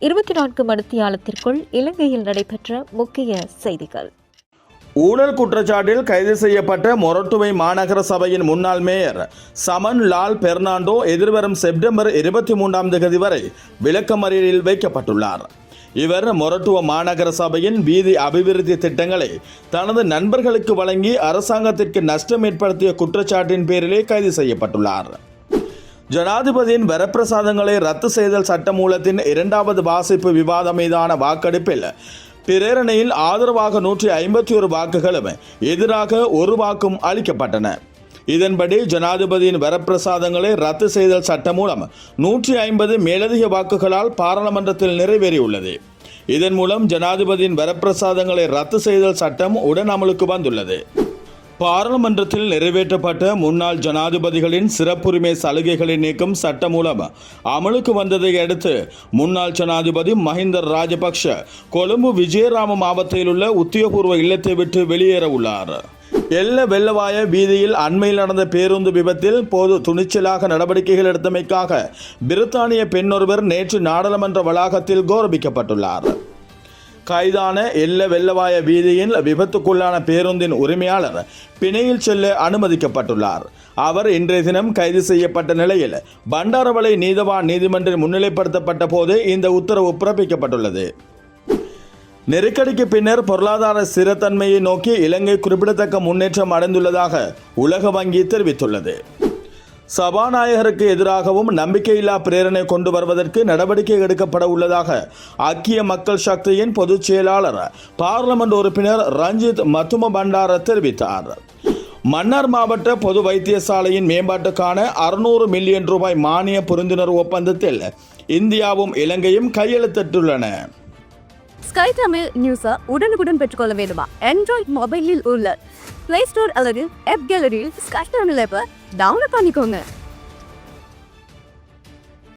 24 மணித்தியாலத்திற்குள் இலங்கையில் நடைபெற்ற முக்கிய செய்திகள். ஊழல் குற்றச்சாட்டில் கைது செய்யப்பட்ட மொரட்டுவை மாநகர சபையின் முன்னாள் மேயர் சமன் லால் பெர்னாண்டோ எதிர்வரும் செப்டம்பர் 23 வரை விளக்கமறியலில் வைக்கப்பட்டுள்ளார். இவர் மொரட்டுவ மாநகர சபையின் வீதி அபிவிருத்தி திட்டங்களை தனது நண்பர்களுக்கு வழங்கி அரசாங்கத்திற்கு நஷ்டம் ஏற்படுத்திய குற்றச்சாட்டின் பேரிலே கைது செய்யப்பட்டுள்ளார். ஜனாதிபதியின் வரப்பிரசாதங்களை ரத்து செய்தல் சட்டமூலத்தின் 2வது வாசிப்பு விவாதம் மீதான வாக்கெடுப்பில் பிரேரணையில் ஆதரவாக 151 வாக்குகளும் எதிராக 1 வாக்கும் அளிக்கப்பட்டன. இதன்படி ஜனாதிபதியின் வரப்பிரசாதங்களை ரத்து செய்தல் சட்டம் மூலம் 150 மேலதிக வாக்குகளால் பாராளுமன்றத்தில் நிறைவேறியுள்ளது. இதன் மூலம் ஜனாதிபதியின் வரப்பிரசாதங்களை ரத்து செய்தல் சட்டம் உடன் அமலுக்கு வந்துள்ளது. பாராளுமன்றத்தில் நிறைவேற்றப்பட்ட முன்னாள் ஜனாதிபதிகளின் சிறப்புரிமை சலுகைகளை நீக்கும் சட்டம் மூலம் அமலுக்கு வந்ததை அடுத்து முன்னாள் ஜனாதிபதி மஹிந்த ராஜபக்ஷ கொழும்பு விஜயராம மாவட்டத்தில் உள்ள உத்தியோகபூர்வ இல்லத்தை விட்டு வெளியேற உள்ளார். எல்ல வெள்ளவாய வீதியில் அண்மையில் நடந்த பேருந்து விபத்தில் போது துணிச்சலாக நடவடிக்கைகள் எடுத்தமைக்காக பிரித்தானிய பெண்ணொருவர் நேற்று நாடாளுமன்ற வளாகத்தில் கௌரவிக்கப்பட்டுள்ளார். கைதான எல்ல வெள்ளவாய வீதியில் விபத்துக்குள்ளான பேருந்தின் உரிமையாளர் பிணையில் செல்ல அனுமதிக்கப்பட்டுள்ளார். அவர் இன்றைய தினம் கைது செய்யப்பட்ட நிலையில் பண்டாரவளை நீதவான் நீதிமன்றில் முன்னிலைப்படுத்தப்பட்ட போது இந்த உத்தரவு பிறப்பிக்கப்பட்டுள்ளது. நெருக்கடிக்கு பின்னர் பொருளாதார ஸ்திரத்தன்மையை நோக்கி இலங்கை குறிப்பிடத்தக்க முன்னேற்றம் அடைந்துள்ளதாக உலக வங்கி தெரிவித்துள்ளது. சபாநாயகருக்கு எதிராகவும் நம்பிக்கையில்லா பிரேரணை கொண்டு வருவதற்கு நடவடிக்கை எடுக்கப்பட உள்ளதாக ஐக்கிய மக்கள் சக்தியின் பொதுச் செயலாளர் பார்லமெண்ட் உறுப்பினர் ரஞ்சித் மத்தும பண்டார தெரிவித்தார். மன்னார் மாவட்ட பொது வைத்தியசாலையின் மேம்பாட்டுக்கான 600 மில்லியன் ரூபாய் மானிய புரிந்துணர்வு ஒப்பந்தத்தில் இந்தியாவும் இலங்கையும் கையெழுத்திட்டுள்ளன. ஸ்கை தமிழ் நியூஸை உடனுக்குடன் பெற்றுக்கொள்ள வேண்டுமா? ஆண்ட்ராய்ட் மொபைலில் உள்ள பிளே ஸ்டோர் அல்லது ஆப் கேலரியில் ஸ்கை தமிழ் ஆப்பை டவுன்லோட் பண்ணிக்கோங்க.